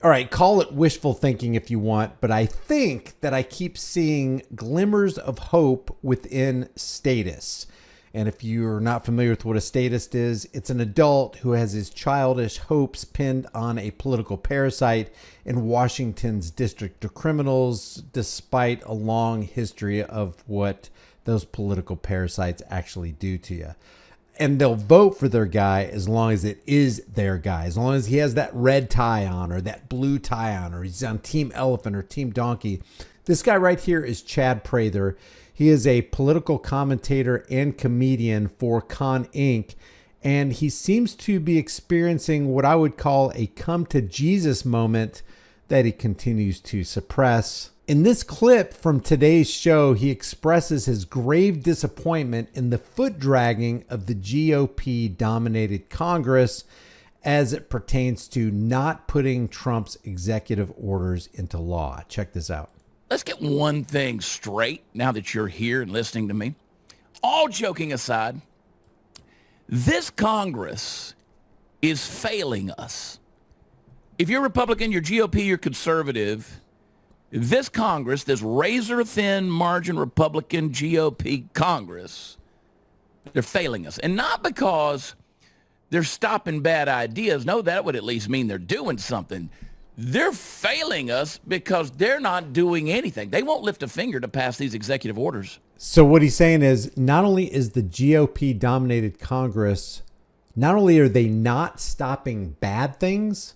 All right, call it wishful thinking if you want, but I think that I keep seeing glimmers of hope within status. And if you're not familiar with what a statist is, it's an adult who has his childish hopes pinned on a political parasite in Washington's District of Criminals, despite a long history of what those political parasites actually do to you. And they'll vote for their guy as long as it is their guy, as long as he has that red tie on or that blue tie on, or he's on Team Elephant or Team Donkey. This guy right here is Chad Prather. He is a political commentator and comedian for Con Inc. And he seems to be experiencing what I would call a come to Jesus moment that he continues to suppress. In this clip from today's show, he expresses his grave disappointment in the foot dragging of the GOP-dominated Congress as it pertains to not putting Trump's executive orders into law. Check this out. Let's get one thing straight now that you're here and listening to me. All joking aside, this Congress is failing us. If you're Republican, you're GOP, you're conservative, this Congress, this razor-thin margin Republican GOP Congress, they're failing us. And not because they're stopping bad ideas. No, that would at least mean they're doing something. They're failing us because they're not doing anything. They won't lift a finger to pass these executive orders. So what he's saying is not only is the GOP-dominated Congress, not only are they not stopping bad things,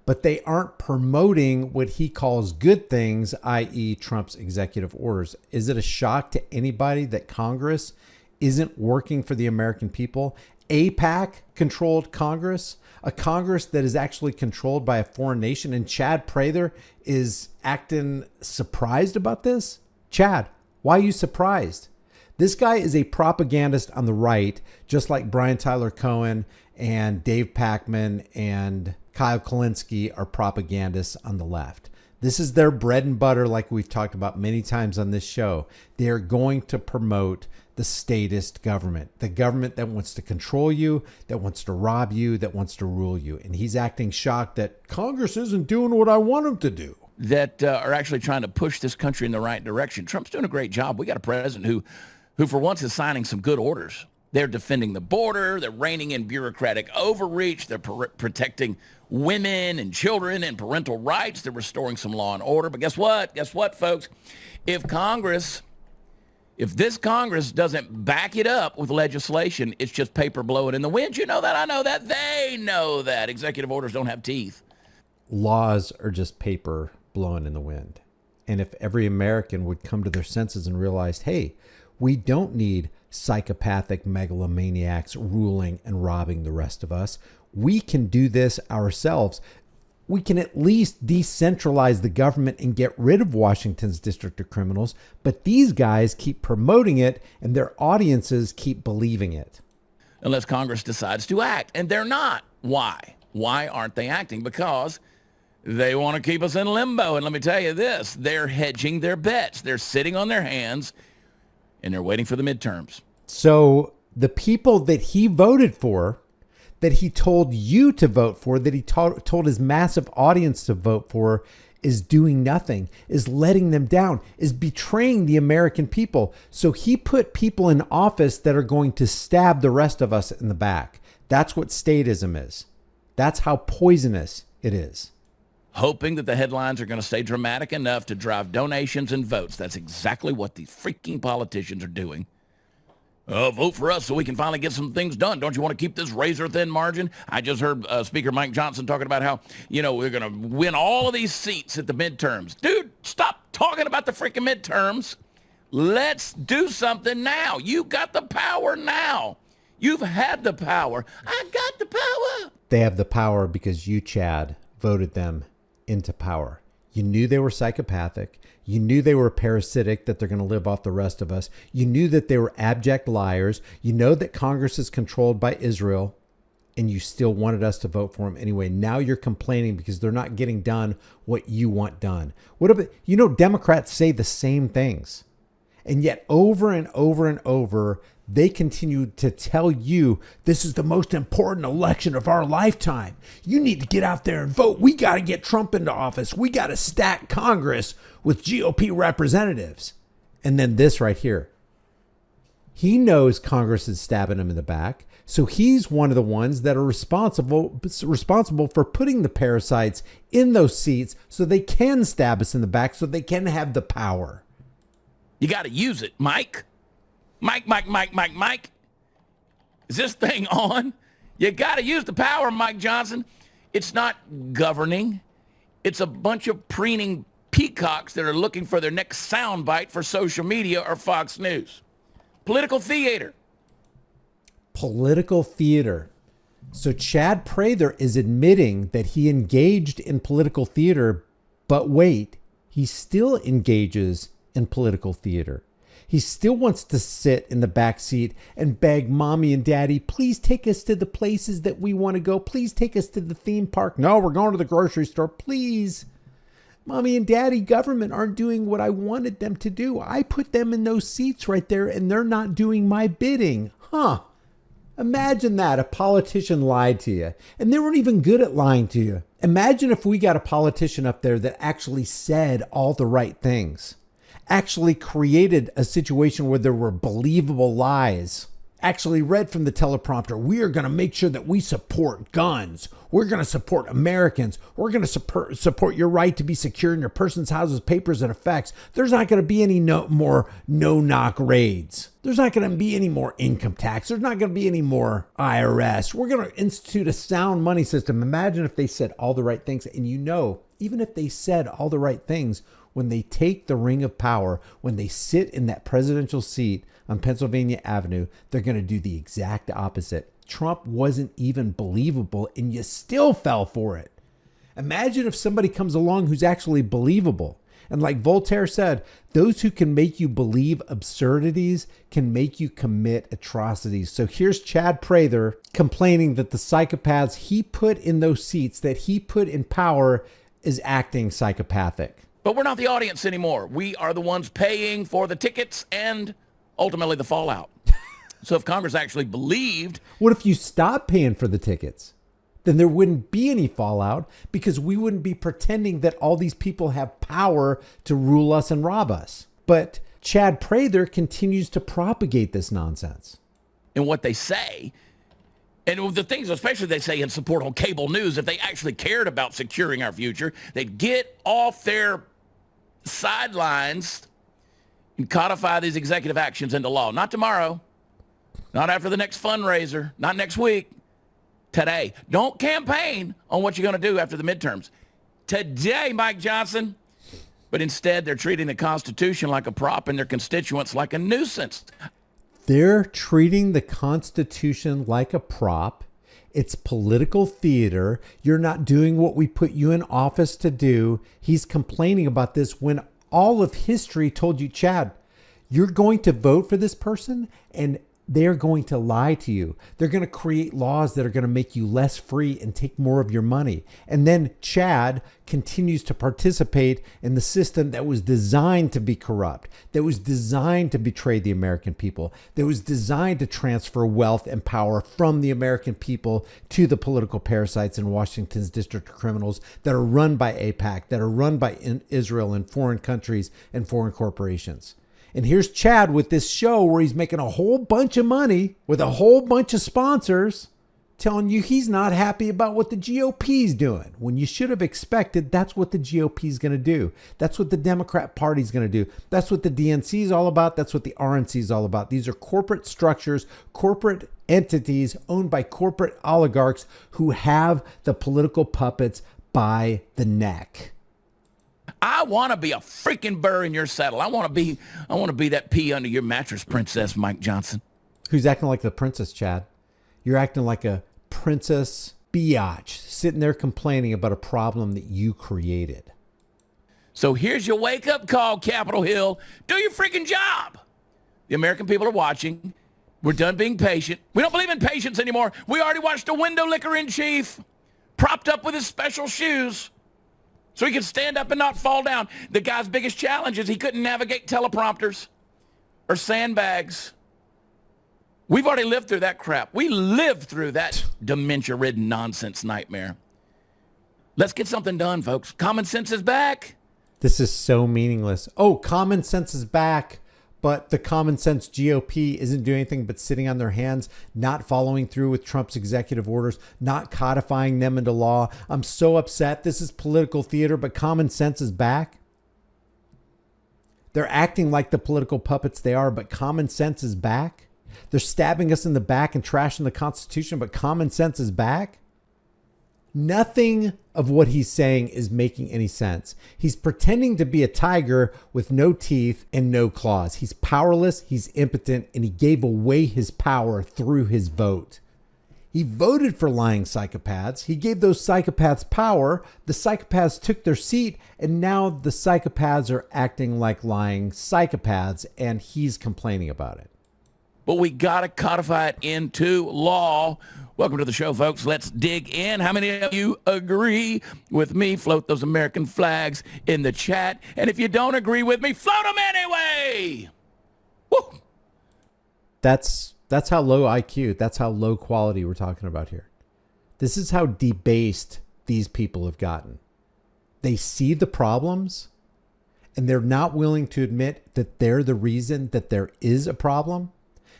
but they aren't promoting what he calls good things, i.e. Trump's executive orders. Is it a shock to anybody that Congress isn't working for the American people? AIPAC-controlled Congress, a Congress that is actually controlled by a foreign nation, and Chad Prather is acting surprised about this? Chad, why are you surprised? This guy is a propagandist on the right, just like Brian Tyler Cohen and Dave Packman and Kyle Kalinske are propagandists on the left. This is their bread and butter, like we've talked about many times on this show. They're going to promote the statist government, the government that wants to control you, that wants to rob you, that wants to rule you. And he's acting shocked that Congress isn't doing what I want them to do. That are actually trying to push this country in the right direction. Trump's doing a great job. We got a president who for once is signing some good orders. They're defending the border. They're reining in bureaucratic overreach. They're protecting women and children and parental rights. They're restoring some law and order. But guess what? Guess what, folks? If this Congress doesn't back it up with legislation, it's just paper blowing in the wind. You know that. I know that. They know that. Executive orders don't have teeth. Laws are just paper blowing in the wind. And if every American would come to their senses and realize, hey, we don't need psychopathic megalomaniacs ruling and robbing the rest of us. We can do this ourselves. We can at least decentralize the government and get rid of Washington's District of Criminals. But these guys keep promoting it and their audiences keep believing it. Unless Congress decides to act. And they're not. Why? Why aren't they acting? Because they want to keep us in limbo. And let me tell you this, they're hedging their bets. They're sitting on their hands and they're waiting for the midterms. So the people that he voted for, that he told you to vote for, that he told his massive audience to vote for, is doing nothing, is letting them down, is betraying the American people. So he put people in office that are going to stab the rest of us in the back. That's what statism is. That's how poisonous it is. Hoping that the headlines are going to stay dramatic enough to drive donations and votes. That's exactly what these freaking politicians are doing. Vote for us so we can finally get some things done. Don't you want to keep this razor-thin margin? I just heard Speaker Mike Johnson talking about how, we're going to win all of these seats at the midterms. Dude, stop talking about the freaking midterms. Let's do something now. You got the power now. You've had the power. I got the power. They have the power because you, Chad, voted them into power. You knew they were psychopathic. You knew they were parasitic, that they're going to live off the rest of us. You knew that they were abject liars. You know that Congress is controlled by Israel, and you still wanted us to vote for them anyway. Now you're complaining because they're not getting done what you want done. What about, Democrats say the same things. And yet over and over and over, they continue to tell you this is the most important election of our lifetime. You need to get out there and vote. We got to get Trump into office. We got to stack Congress with GOP representatives. And then this right here. He knows Congress is stabbing him in the back. So he's one of the ones that are responsible for putting the parasites in those seats so they can stab us in the back, so they can have the power. You got to use it, Mike. Mike. Is this thing on? You got to use the power, Mike Johnson. It's not governing. It's a bunch of preening peacocks that are looking for their next soundbite for social media or Fox News. Political theater. Political theater. So Chad Prather is admitting that he engaged in political theater, but wait, he still engages in political theater. He still wants to sit in the back seat and beg mommy and daddy, please take us to the places that we want to go. Please take us to the theme park. No, we're going to the grocery store. Please. Mommy and daddy, government aren't doing what I wanted them to do. I put them in those seats right there and they're not doing my bidding. Huh. Imagine that. A politician lied to you and they weren't even good at lying to you. Imagine if we got a politician up there that actually said all the right things. Actually created a situation where there were believable lies, actually read from the teleprompter. We are going to make sure that we support guns. We're going to support Americans. We're going to support your right to be secure in your person's houses, papers, and effects. There's not going to be any more no-knock raids. There's not going to be any more income tax. There's not going to be any more IRS. We're going to institute a sound money system. Imagine if they said all the right things. And even if they said all the right things, when they take the ring of power, when they sit in that presidential seat on Pennsylvania Avenue, they're going to do the exact opposite. Trump wasn't even believable, and you still fell for it. Imagine if somebody comes along who's actually believable. And like Voltaire said, those who can make you believe absurdities can make you commit atrocities. So here's Chad Prather complaining that the psychopaths he put in those seats, that he put in power, is acting psychopathic. But we're not the audience anymore. We are the ones paying for the tickets and ultimately the fallout. So if Congress actually believed... What if you stopped paying for the tickets? Then there wouldn't be any fallout because we wouldn't be pretending that all these people have power to rule us and rob us. But Chad Prather continues to propagate this nonsense. And what they say, and the things especially they say in support on cable news, if they actually cared about securing our future, they'd get off their sidelines and codify these executive actions into law. Not tomorrow, not after the next fundraiser, not next week, today. Don't campaign on what you're going to do after the midterms. Today, Mike Johnson. But instead, they're treating the Constitution like a prop and their constituents like a nuisance. They're treating the Constitution like a prop. It's political theater. You're not doing what we put you in office to do. He's complaining about this when all of history told you, Chad, you're going to vote for this person and they're going to lie to you. They're going to create laws that are going to make you less free and take more of your money. And then Chad continues to participate in the system that was designed to be corrupt, that was designed to betray the American people, that was designed to transfer wealth and power from the American people to the political parasites in Washington's district criminals that are run by AIPAC, that are run by Israel and foreign countries and foreign corporations. And here's Chad with this show where he's making a whole bunch of money with a whole bunch of sponsors telling you he's not happy about what the GOP's doing. When you should have expected that's what the GOP's going to do. That's what the Democrat Party's going to do. That's what the DNC is all about. That's what the RNC is all about. These are corporate structures, corporate entities owned by corporate oligarchs who have the political puppets by the neck. I want to be a freaking burr in your saddle. I want to be that pea under your mattress, Princess Mike Johnson. Who's acting like the princess, Chad? You're acting like a princess biatch, sitting there complaining about a problem that you created. So here's your wake-up call, Capitol Hill. Do your freaking job. The American people are watching. We're done being patient. We don't believe in patience anymore. We already watched a window licker in chief, propped up with his special shoes, so he could stand up and not fall down. The guy's biggest challenge is he couldn't navigate teleprompters or sandbags We've already lived through that crap. We lived through that dementia-ridden nonsense nightmare. Let's get something done, folks. Common sense is back. This is so meaningless. Oh, common sense is back, but the common sense GOP isn't doing anything but sitting on their hands, not following through with Trump's executive orders, not codifying them into law. I'm so upset. This is political theater, but common sense is back. They're acting like the political puppets they are, but common sense is back. They're stabbing us in the back and trashing the Constitution, but common sense is back. Nothing of what he's saying is making any sense. He's pretending to be a tiger with no teeth and no claws. He's powerless, he's impotent, and he gave away his power through his vote. He voted for lying psychopaths. He gave those psychopaths power. The psychopaths took their seat, and now the psychopaths are acting like lying psychopaths, and he's complaining about it. But we got to codify it into law. Welcome to the show, folks. Let's dig in. How many of you agree with me? Float those American flags in the chat. And if you don't agree with me, float them anyway. Woo! That's how low IQ, that's how low quality we're talking about here. This is how debased these people have gotten. They see the problems, and they're not willing to admit that they're the reason that there is a problem.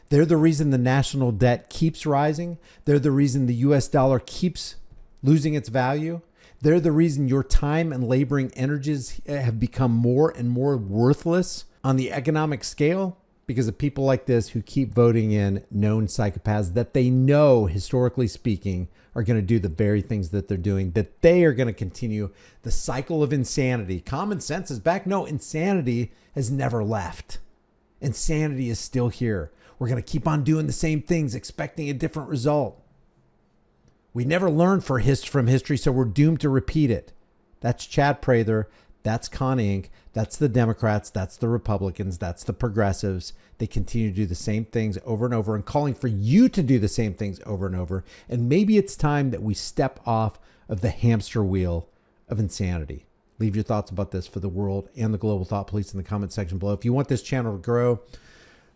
They're the reason the national debt keeps rising. They're the reason the US dollar keeps losing its value. They're the reason your time and laboring energies have become more and more worthless on the economic scale because of people like this who keep voting in known psychopaths that they know, historically speaking, are going to do the very things that they're doing, that they are going to continue the cycle of insanity. Common sense is back. No, insanity has never left. Insanity is still here. We're going to keep on doing the same things, expecting a different result. We never learned from history, so we're doomed to repeat it. That's Chad Prather. That's Con Inc. That's the Democrats. That's the Republicans. That's the progressives. They continue to do the same things over and over and calling for you to do the same things over and over. And maybe it's time that we step off of the hamster wheel of insanity. Leave your thoughts about this for the world and the global thought police in the comment section below. If you want this channel to grow,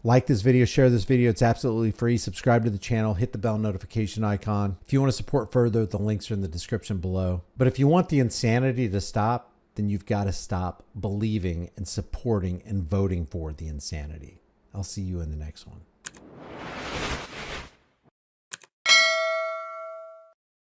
like this video, share this video. It's absolutely free. Subscribe to the channel. Hit the bell notification icon. If you want to support further, the links are in the description below. But if you want the insanity to stop, then you've got to stop believing and supporting and voting for the insanity. I'll see you in the next one.